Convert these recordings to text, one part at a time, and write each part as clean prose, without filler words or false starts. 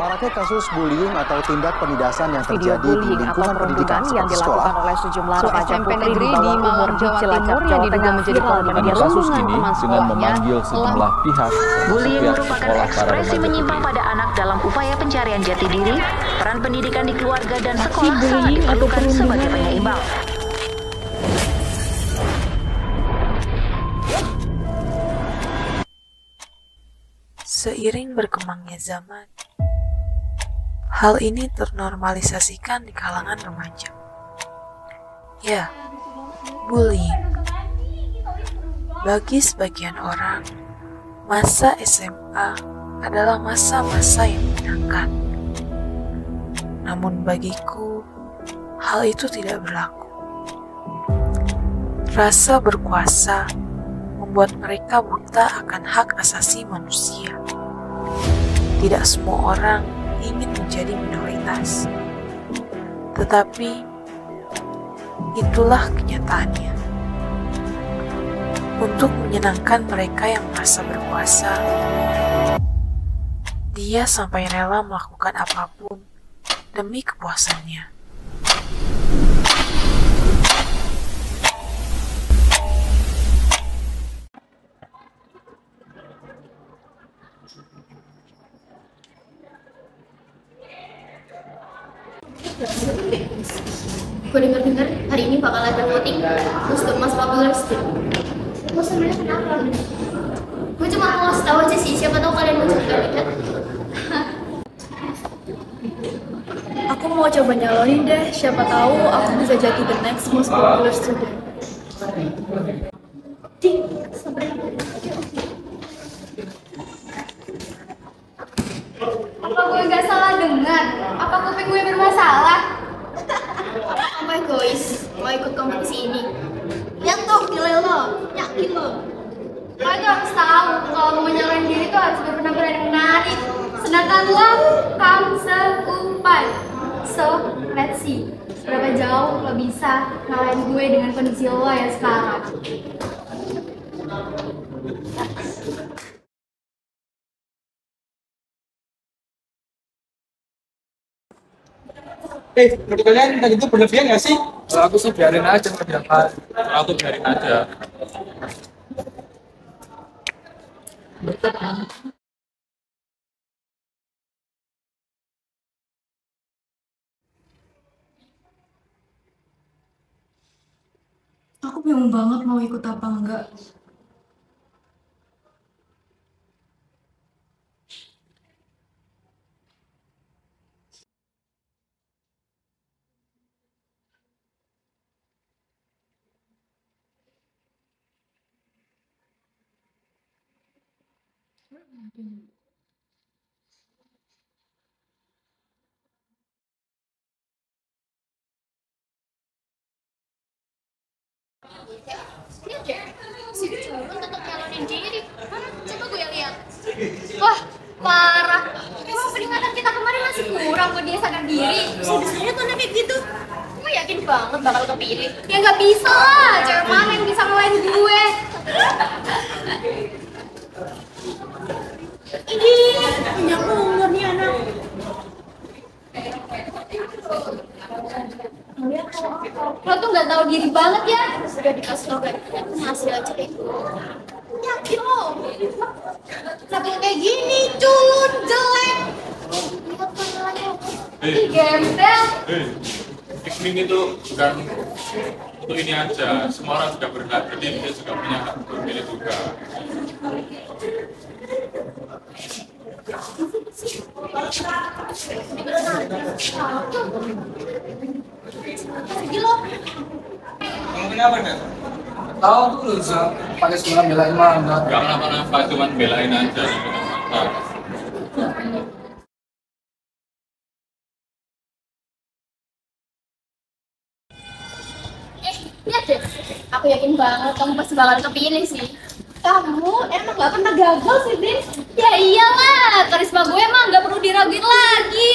Maraknya kasus bullying atau tindak penindasan yang Video terjadi di bullying atau lingkungan pendidikan perundungan yang seperti sekolah. dilakukan oleh sejumlah remaja SMP putri negeri di bawah umur di Jawa Cilacap, Timur yang Jawa diduga Tengah menjadi viral korban di media kasus sosial. ini dengan memanggil sejumlah pihak Bullying pihak merupakan sekolah para ekspresi remaja menyimpang putri. pada anak dalam upaya pencarian jati diri. Peran pendidikan di keluarga dan Aksi sekolah sangat bullying atau diperlukan perundungan sebagai penyeimbang. Seiring berkembangnya zaman, hal ini ternormalisasikan di kalangan remaja. Ya, bullying. Bagi sebagian orang, masa SMA adalah masa-masa yang menyenangkan. Namun bagiku, hal itu tidak berlaku. Rasa berkuasa membuat mereka buta akan hak asasi manusia. Tidak semua orang ingin menjadi minoritas, tetapi itulah kenyataannya. Untuk menyenangkan mereka yang merasa berkuasa, dia sampai rela melakukan apapun demi kepuasannya. Gue denger-denger hari ini bakal ada voting untuk Mas Popular Street. Gue sebenarnya kenapa? Gue cuma mau ngasih tahu aja sih, siapa tahu kalian mau jadi kandidat. Aku mau coba nyalonin deh, siapa tahu aku bisa jadi the next most popular student. Apa gue gak salah dengar? Apa kuping gue bermasalah? Kamu egois, mau ikut kompetisi ini? Ya toh, gila lo, yakin lo. Kalian tuh harus tahu, kalau mau nyalain diri tuh harus benar-benar yang menarik. Sedangkan lo, kamu seumpai. So, let's see, seberapa jauh lo bisa ngalahin gue dengan kondisi lo yang sekarang. Menurut kalian tadi itu berlebihan nggak sih? Kalau aku sih biarin aja kerjakan. Aku biarin aja. Aku bingung banget mau ikut apa enggak. Ini aja, si culun tetap nyalonin diri. Mana? Coba gue lihat. Wah, parah. Emang peringatan kita kemarin masih kurang buat dia sadar diri. Bisa-bisanya tuh kayak gitu. Gue yakin banget bakal kepilih. Ya nggak bisa lah, cewek mana yang bisa ngelain gue? Ini punya umur nih anak. Lo tuh nggak tahu diri banget ya. Sudah dikasih logat, masih aja deh. Yakin lo? Kenapa kayak gini, culun, jelek? Lihat kameranya. Ih, gembel. Piknik itu bukan untuk ini aja. Semua orang juga berhak, jadi dia juga punya hak untuk memilih juga. Gila. Kamu kenapa nih? Tahu tuh lu pakai sekolah belain mana? Gak kenapa-napa, cuman belain aja. Nah, Lihat deh. Aku yakin banget kamu pasti bakal kepilih sih. Kamu emang gak pernah gagal sih, Din? Ya iyalah, karisma gue emang gak perlu diraguin lagi.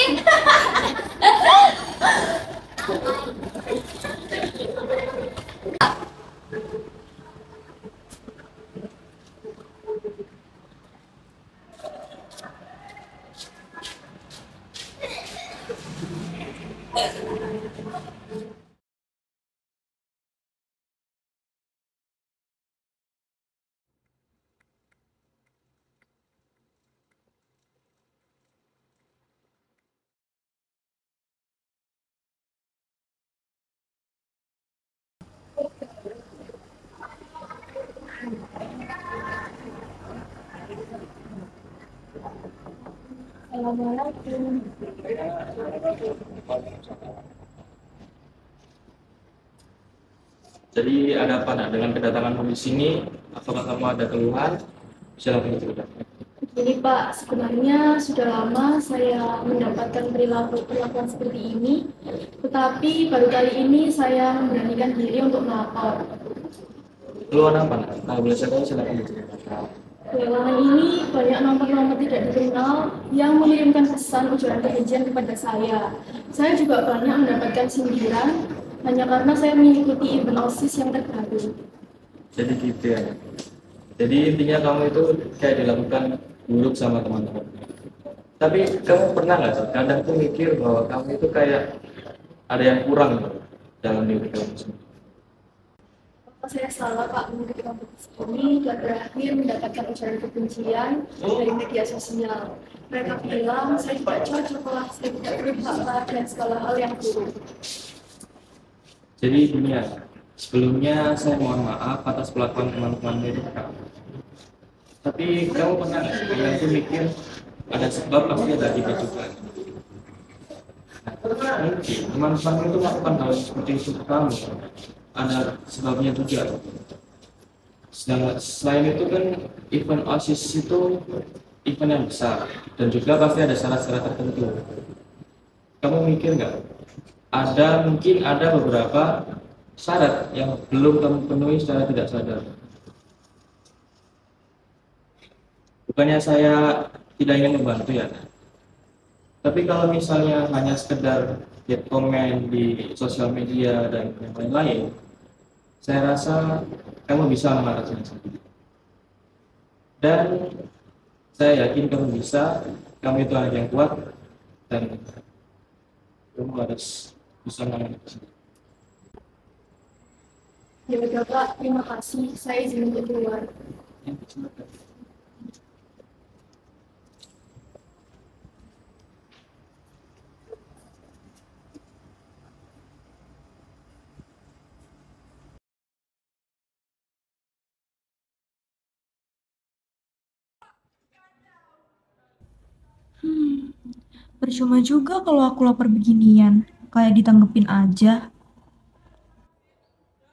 Assalamualaikum. Jadi ada apa nak dengan kedatangan kamu di sini? Apakah kamu ada keluhan? Silakan diceritakan. Begini Pak, sebenarnya sudah lama saya mendapatkan perlakuan seperti ini, tetapi baru kali ini saya memberanikan diri untuk melapor. Keluhan apa nak? Kalau boleh saya tahu silakan diceritakan. Belakangan ini banyak nomor-nomor tidak dikenal yang mengirimkan pesan ujaran kebencian kepada saya. Saya juga banyak mendapatkan sindiran hanya karena saya mengikuti event OSIS yang terbaru. Jadi gitu ya. Jadi intinya kamu itu kayak dilakukan buruk sama teman-teman. Tapi kamu pernah nggak sih kadang tuh mikir bahwa kamu itu kayak ada yang kurang gitu dalam diri kamu sendiri? Saya salah Pak mengikuti kompetisi ini dan berakhir mendapatkan ujaran kebencian dari media sosial. Mereka bilang saya tidak cocok lah, saya tidak berhak lah, dan segala hal yang buruk. Jadi gini ya, sebelumnya saya mohon maaf atas perlakuan teman-teman itu kamu. Tapi kamu pernah nggak sih kalian tuh mikir ada sebab pasti ada akibat juga. Nah, mungkin teman-teman itu melakukan hal seperti itu ke kamu. Ada sebabnya juga. Selain itu kan event OSIS itu event yang besar dan juga pasti ada syarat-syarat tertentu. Kamu mikir nggak? Mungkin ada beberapa syarat yang belum kamu penuhi secara tidak sadar. Bukannya saya tidak ingin membantu ya, tapi kalau misalnya hanya sekedar lihat komen di sosial media dan yang lain-lain, saya rasa kamu bisa mengatasinya sendiri. Dan saya yakin kamu bisa, kamu itu anak yang kuat, dan kamu harus bisa mengatasinya. Ya udah Pak, terima kasih. Saya izin untuk keluar. Percuma juga kalau aku lapar beginian, kayak ditanggepin aja.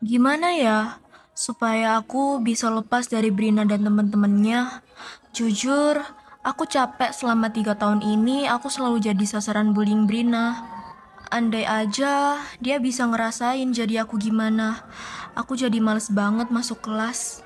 Gimana ya, supaya aku bisa lepas dari Brina dan teman-temannya? Jujur, aku capek selama 3 tahun ini aku selalu jadi sasaran bullying Brina. Andai aja dia bisa ngerasain jadi aku gimana. Aku jadi males banget masuk kelas.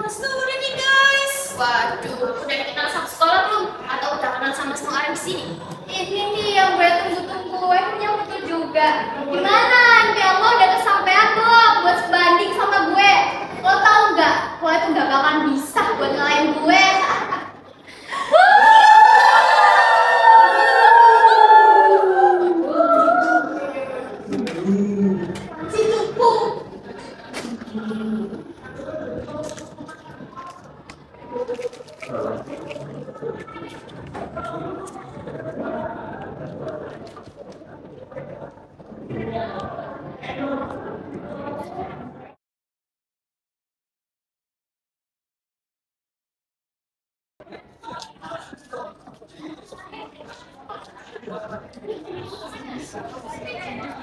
Udah nih guys. Waduh, udah kenal satu sekolah belum? Atau udah kenal sama semua orang di sini? Ini nih yang gue tunggu-tunggu. Akhirnya betul juga. Gimana? Impian lo udah kesampaian belum buat sebanding sama gue? Lo tau nggak? Lo itu nggak bakalan bisa buat ngalahin gue. Si cupu.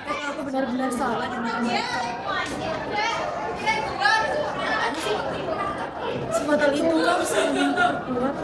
Aku benar-benar salah dengan mereka. Sebatal itu kamu sering berbuat.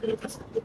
materi tersebut.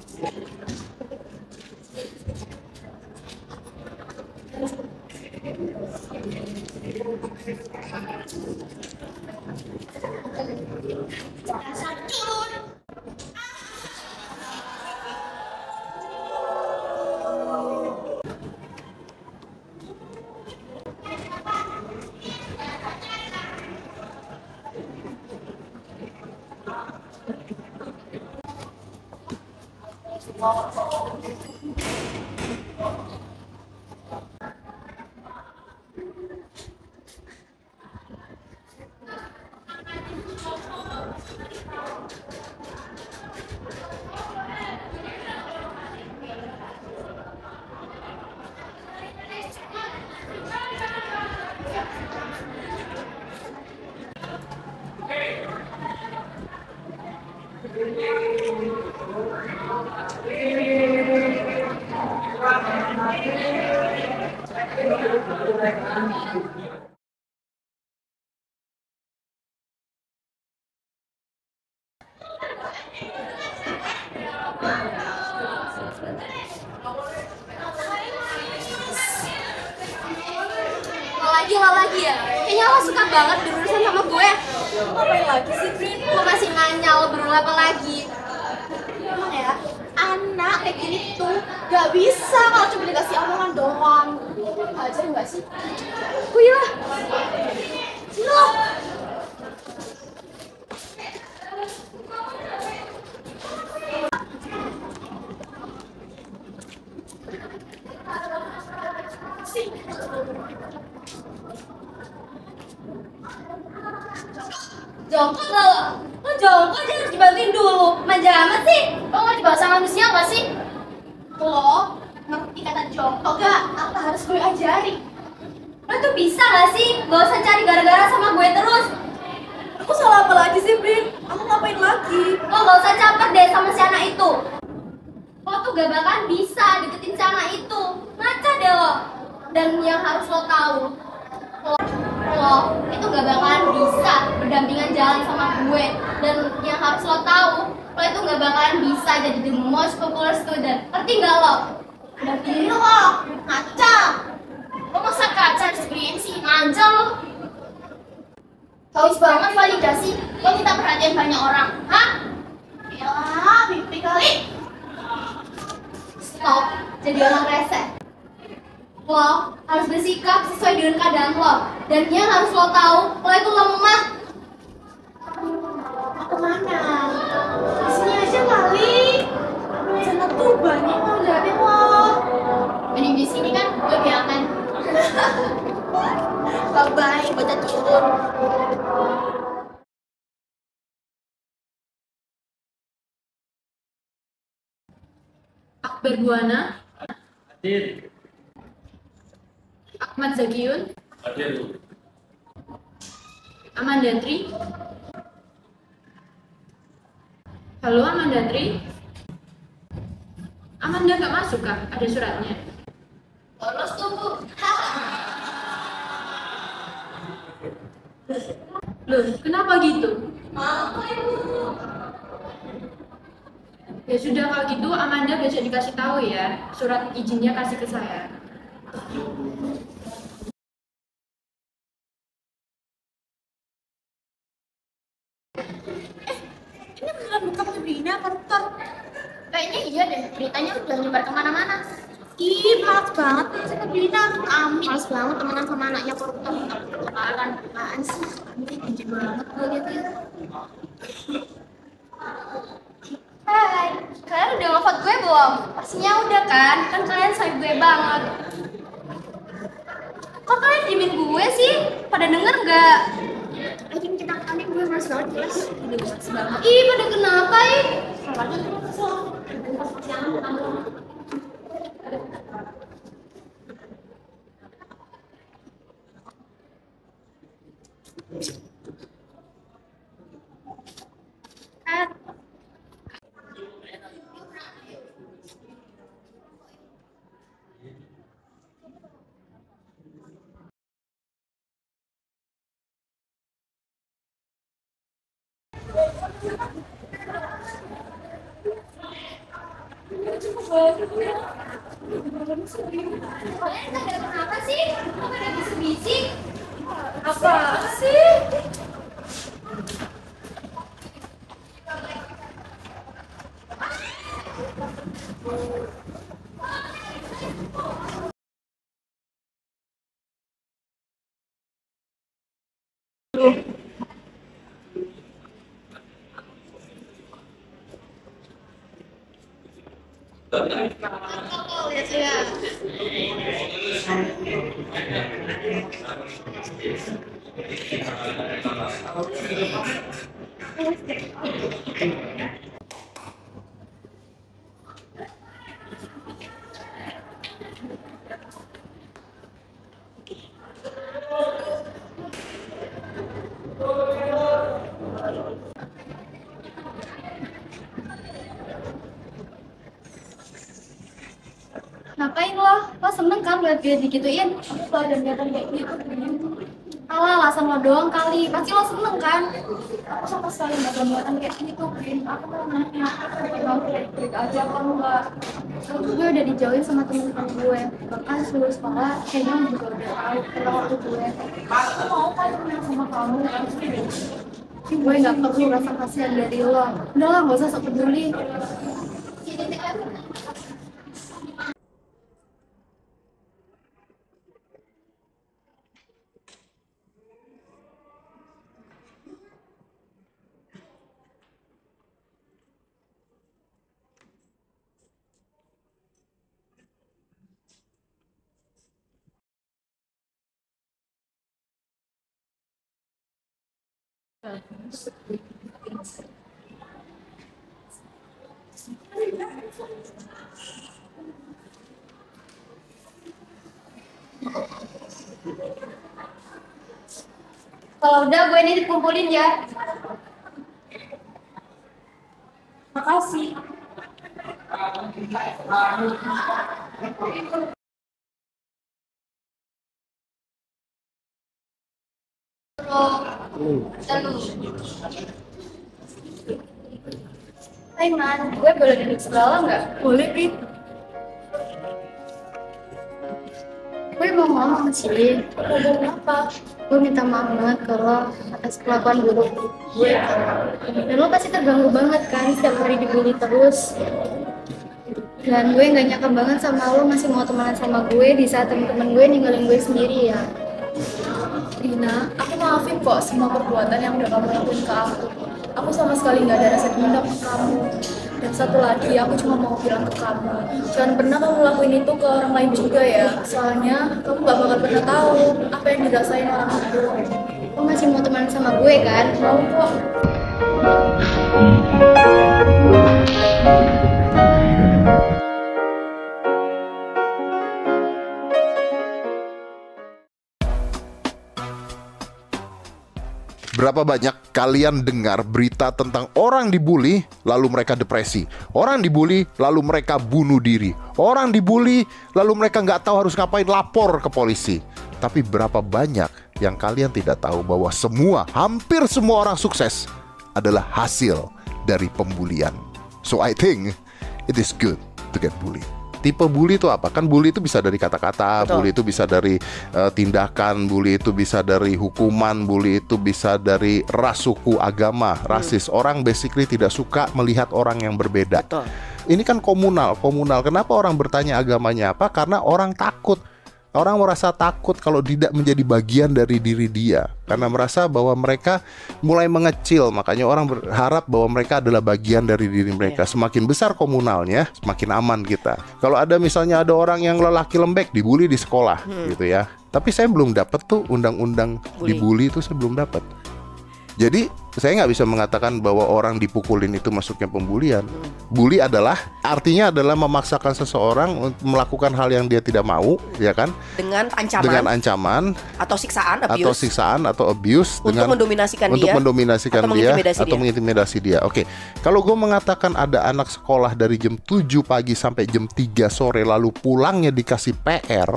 Lo lagi ya? Kayaknya lo suka banget berurusan sama gue. Ngapain lagi sih, Brin? Lo masih nanya lo berurusan apa lagi? Emang ya, anak kayak gini tuh gak bisa kalau cuma dikasih omongan doang. Ajar nggak sih? Wih lah. Sini lo. Jongkok lo jongkok aja harus dibantuin dulu. Manja amat sih. Lo nggak dibawa sama manusia nggak sih? Lo ngerti kata jongkok gak? Apa harus gue ajari? Lo tuh bisa gak sih? Gak usah cari gara-gara sama gue terus. Aku salah apa lagi sih, Brin? Aku ngapain lagi? Lo gak usah caper deh sama si anak itu. Lo tuh gak bakalan bisa deketin si anak itu. Ngaca deh lo. Dan yang harus lo tahu, lo itu gak bakalan bisa berdampingan jalan sama gue. Dan yang harus lo tahu, lo itu gak bakalan bisa jadi the most popular student. Ngerti gak lo? Udah pilih lo, ngaca. Lo masa kaca disebeliin sih, manja lo. Haus banget validasi, lo minta perhatian banyak orang. Hah? Yalah, mimpi kali. Stop, jadi orang rese. Lo harus bersikap sesuai dengan keadaan lo. Dan yang harus lo tahu, lo itu lemah. Mau kemana? Di sini aja kali. Sana tuh banyak mau liatin lo. Mending di sini kan gue lebih aman. Bye-bye, baca turun. Akbar Buana, Hadir. Ahmad Zakiun, Hadir. Amanda Tri. Halo Amanda Tri. Amanda nggak masuk kah? Ada suratnya. Lolos tuh, Bu. Loh, kenapa gitu? Apa Ibu? Ya sudah kalau gitu Amanda besok dikasih tahu ya. Surat izinnya kasih ke saya. Ini beneran buka Brina, koruptor. Kayaknya iya deh, beritanya udah nyebar kemana-mana. Ih, males banget nih sama Brina. Kami males banget temenan sama anaknya koruptor. Apaan sih? Kami benci banget gue liat-liat. Hai, kalian udah nge-vote gue belum? Pastinya udah kan? Kan kalian sayang gue banget. Kok kalian diemin gue sih? Pada denger nggak? Lagi kita kami gue males banget jelas. Ih, pada kenapa ih? cukup banget ya. Kalian pada kenapa sih? Kok pada bisik-bisik? Apa sih? Lihat ya. Ngapain lo? Lo seneng kan liat dia digituin? Aku gak ada niatan kayak gitu. Alah, alasan lo doang kali. Pasti lo seneng kan? Aku sama sekali gak ada niatan kayak gitu, Pin. Aku mau nanya, kamu baik-baik aja apa enggak? Gue udah dijauhin sama temen-temen gue. Bahkan seluruh sekolah kayaknya juga udah tahu tentang waktu gue. Aku mau kan temenan sama kamu. Gue gak perlu rasa kasihan dari lo. Udah lah, gak usah sok peduli. Kalau udah gue ini dikumpulin ya. Makasih. Hai Man, gue boleh duduk sebelah nggak? Boleh, Pin. Gue mau ngomong sih. Ngomong apa? Gue minta maaf banget kalau atas kelakuan buruk gue. Dan lo pasti terganggu banget kan setiap hari dibully terus. Dan gue nggak nyangka banget sama lo masih mau temenan sama gue di saat temen-temen gue ninggalin gue sendiri ya. Rina, aku maafin kok semua perbuatan yang udah kamu lakuin ke aku. Aku sama sekali nggak ada rasa dendam ke kamu. Dan satu lagi, aku cuma mau bilang ke kamu, jangan pernah kamu lakuin itu ke orang lain juga ya. Soalnya kamu gak bakal pernah tahu apa yang dirasain orang itu. Lo masih mau temenan sama gue kan? Mau kok. Berapa banyak kalian dengar berita tentang orang dibully lalu mereka depresi, orang dibully lalu mereka bunuh diri, orang dibully lalu mereka nggak tahu harus ngapain, lapor ke polisi. Tapi berapa banyak yang kalian tidak tahu bahwa hampir semua orang sukses adalah hasil dari pembulian. So I think it is good to get bullied. Tipe bully itu apa? Kan bully itu bisa dari kata-kata, bully itu bisa dari tindakan, bully itu bisa dari hukuman, bully itu bisa dari ras, suku, agama, rasis. Orang basically tidak suka melihat orang yang berbeda. Betul. Ini kan komunal. Kenapa orang bertanya agamanya apa? Karena orang takut. Orang merasa takut kalau tidak menjadi bagian dari diri dia, karena merasa bahwa mereka mulai mengecil. Makanya orang berharap bahwa mereka adalah bagian dari diri mereka. Semakin besar komunalnya, semakin aman kita. Kalau ada misalnya ada orang yang lelaki lembek dibully di sekolah gitu ya. Tapi saya belum dapat tuh undang-undang dibully itu, saya belum dapat. Jadi saya nggak bisa mengatakan bahwa orang dipukulin itu masuknya pembulian. Bully artinya adalah memaksakan seseorang untuk melakukan hal yang dia tidak mau, ya kan? Dengan ancaman atau siksaan, atau abuse untuk mendominasikan dia atau mengintimidasi dia. Oke. Kalau gue mengatakan ada anak sekolah dari jam 7 pagi sampai jam 3 sore lalu pulangnya dikasih PR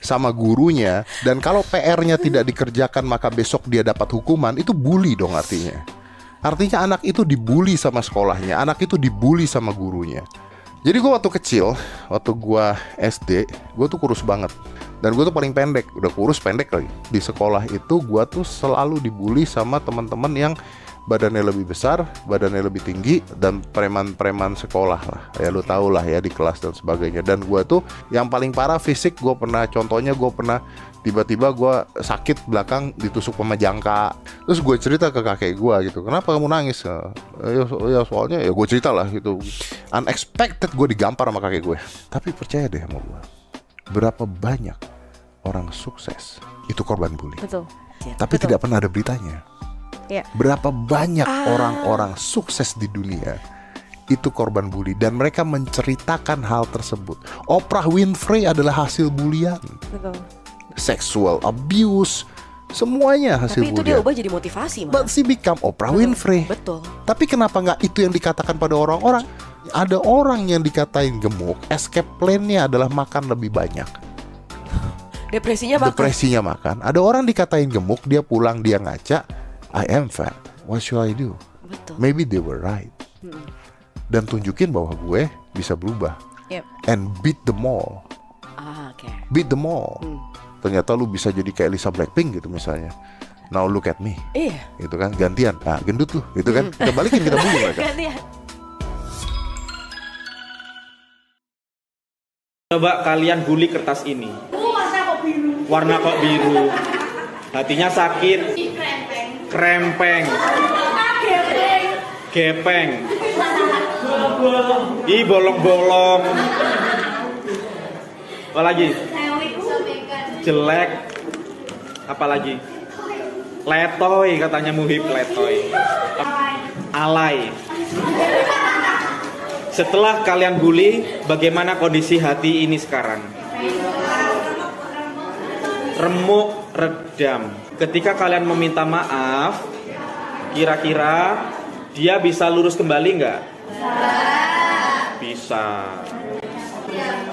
sama gurunya, dan kalau PR-nya tidak dikerjakan maka besok dia dapat hukuman, itu bully dong artinya. Artinya anak itu dibully sama sekolahnya, anak itu dibully sama gurunya. Jadi gue waktu kecil, waktu gue SD, gue tuh kurus banget. Dan gue tuh paling pendek, udah kurus pendek lagi. Di sekolah itu gue tuh selalu dibully sama teman-teman yang badannya lebih besar, badannya lebih tinggi, dan preman-preman sekolah lah. Ya lu tau lah ya, di kelas dan sebagainya. Dan gue tuh yang paling parah fisik, gue pernah, contohnya gue pernah tiba-tiba gue sakit belakang ditusuk sama jangka. Terus gue cerita ke kakek gue gitu, kenapa kamu nangis? Ya soalnya ya gue cerita lah gitu. Unexpected gue digampar sama kakek gue. Tapi percaya deh sama gue, berapa banyak orang sukses itu korban bully. Betul. Tapi tidak pernah ada beritanya. Ya. Berapa banyak orang-orang sukses di dunia itu korban bully, dan mereka menceritakan hal tersebut. Oprah Winfrey adalah hasil bulian. Betul. Sexual abuse, semuanya hasil Tapi itu bulian. dia ubah jadi motivasi, Mas. But she become Oprah Winfrey. Betul. Tapi kenapa nggak itu yang dikatakan pada orang-orang? Ada orang yang dikatain gemuk, escape plan-nya adalah makan lebih banyak. Depresinya makan. Ada orang dikatain gemuk, dia pulang dia ngaca, I am fat, what should I do? Betul. Maybe they were right. Dan tunjukin bahwa gue bisa berubah. Yep. And beat them all. Okay. Beat them all. Ternyata lu bisa jadi kayak Lisa Blackpink gitu misalnya. Now look at me. Iya. Gitu kan, gantian. Gendut lu, gitu kan. Kita balikin, kita bully mereka. Gantian. Coba kalian bully kertas ini. Warna kok biru. Hatinya sakit. Krempeng. Gepeng. Ih, bolong-bolong. Apa lagi? Jelek. Apa lagi? Letoy, katanya Muhib, letoy. Alay. Setelah kalian bully, bagaimana kondisi hati ini sekarang? Remuk, redam. Ketika kalian meminta maaf, kira-kira dia bisa lurus kembali nggak? Bisa.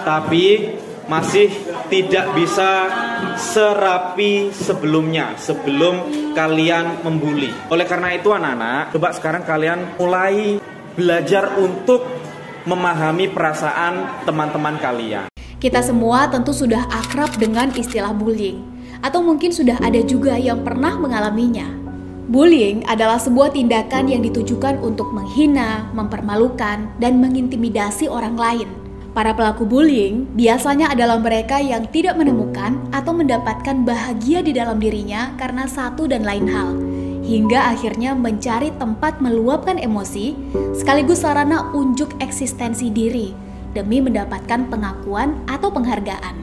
Tapi masih tidak bisa serapi sebelumnya, sebelum kalian membuli. Oleh karena itu anak-anak, coba sekarang kalian mulai belajar untuk memahami perasaan teman-teman kalian. Kita semua tentu sudah akrab dengan istilah bullying, atau mungkin sudah ada juga yang pernah mengalaminya. Bullying adalah sebuah tindakan yang ditujukan untuk menghina, mempermalukan, dan mengintimidasi orang lain. Para pelaku bullying biasanya adalah mereka yang tidak menemukan atau mendapatkan bahagia di dalam dirinya karena satu dan lain hal, hingga akhirnya mencari tempat meluapkan emosi sekaligus sarana unjuk eksistensi diri demi mendapatkan pengakuan atau penghargaan.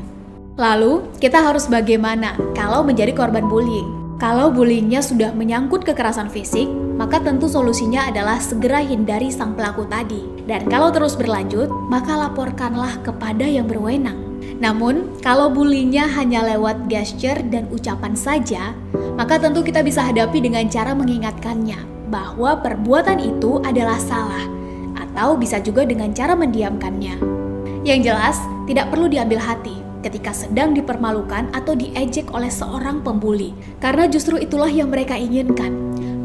Lalu, kita harus bagaimana kalau menjadi korban bullying? Kalau bullyingnya sudah menyangkut kekerasan fisik, maka tentu solusinya adalah segera hindari sang pelaku tadi. Dan kalau terus berlanjut, maka laporkanlah kepada yang berwenang. Namun, kalau bullyingnya hanya lewat gesture dan ucapan saja, maka tentu kita bisa hadapi dengan cara mengingatkannya bahwa perbuatan itu adalah salah, atau bisa juga dengan cara mendiamkannya. Yang jelas, tidak perlu diambil hati ketika sedang dipermalukan atau diejek oleh seorang pembuli, karena justru itulah yang mereka inginkan.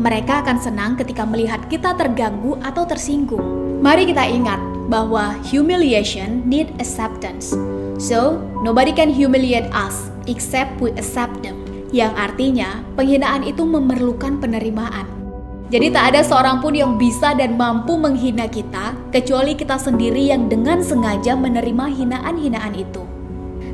Mereka akan senang ketika melihat kita terganggu atau tersinggung. Mari kita ingat bahwa humiliation need acceptance. So, nobody can humiliate us except we accept them. Yang artinya, penghinaan itu memerlukan penerimaan. Jadi tak ada seorang pun yang bisa dan mampu menghina kita, kecuali kita sendiri yang dengan sengaja menerima hinaan-hinaan itu.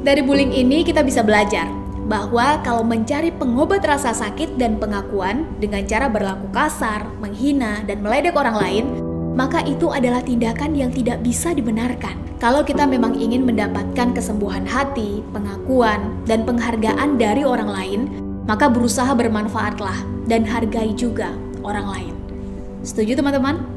Dari bullying ini kita bisa belajar bahwa kalau mencari pengobat rasa sakit dan pengakuan dengan cara berlaku kasar, menghina, dan meledek orang lain, maka itu adalah tindakan yang tidak bisa dibenarkan. Kalau kita memang ingin mendapatkan kesembuhan hati, pengakuan, dan penghargaan dari orang lain, maka berusaha bermanfaatlah dan hargai juga orang lain. Setuju teman-teman?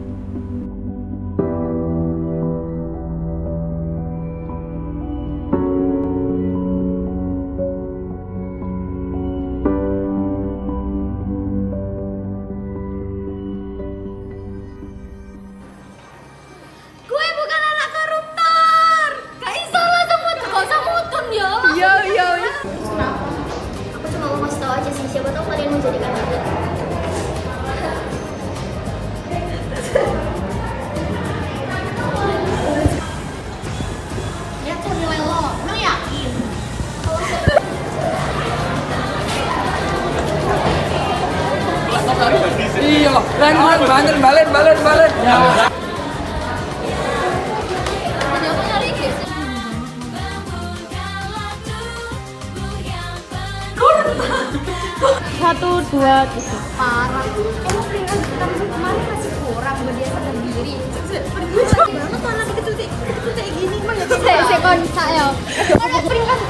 Balen. Satu, dua, tiga. Parah. Kamu peringkat kamu kemarin masih kurang berbiasa sendiri. Pergi banget tuh anak kecil kayak gini mah ya. Saya konsa ya. Mana peringkat?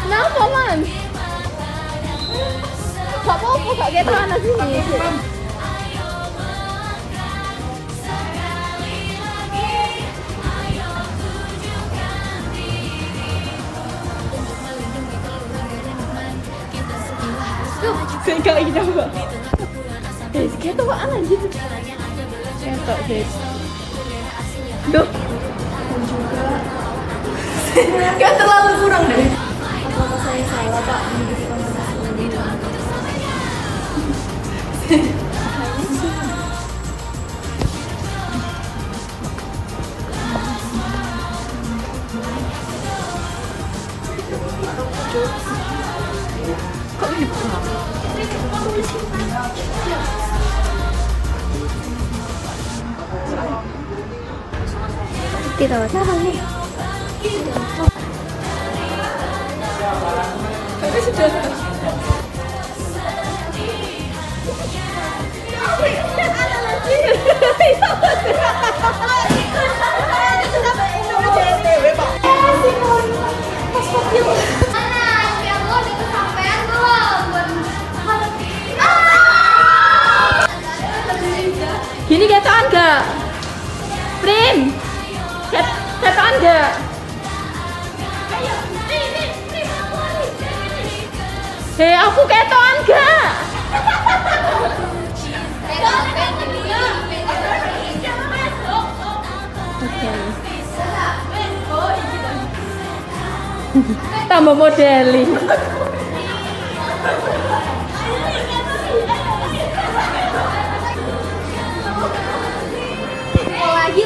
Kenapa, Man? Gak apa-apa, gak gitu anak sini. Saya gak ingin apa. Gitu apaan anjir? Ketok guys. Duh. Gak terlalu kurang deh. Apakah saya salah Pak mengikuti kompetisi ini? Kok ini buka? Kita apa nih? Tapi sudah. Gini ketoan gak? Prim, ketoan gak? Hei, aku ketoan gak? Tambah modeling.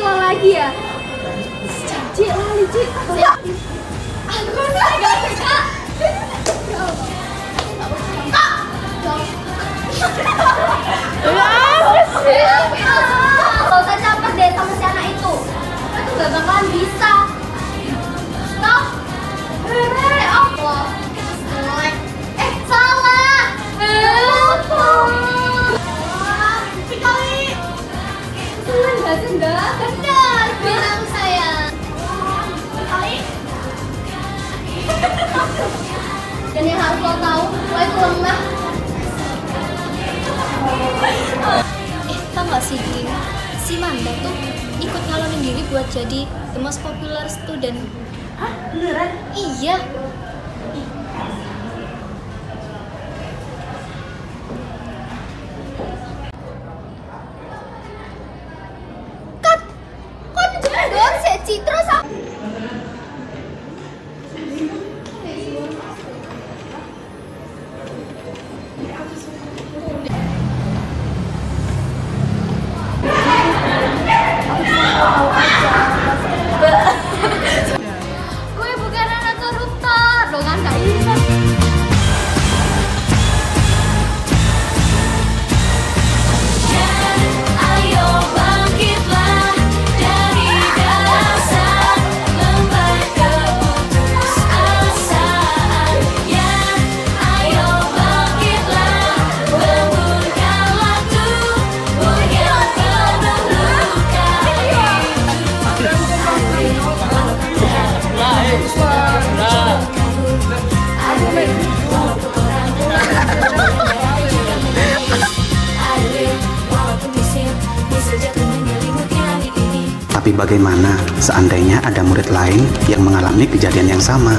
Lo lagi ya? Cik, lali Cik. Aku gak bisa. Gak usah caper deh sama si anak itu. Itu gak bakalan bisa. Stop. Allah. Salah. Sekali. Enggak. Benar. Bilang saya. Sekali. Dan yang harus lo tahu, lo itu lemah. Tau gak sih Din? Si Manda tuh ikut nyalonin diri buat jadi the most popular student. Hah? Beneran? Iya. Kat! Kok jedor sih Citra sama? Gue bukan anak koruptor, lo kan gak bisa. Ayo bangkitlah dari dasar lembar keputusasaan. Ya, ayo bangkitlah, lemburkanlah tubuh yang penuh luka. Tapi bagaimana seandainya ada murid lain yang mengalami kejadian yang sama?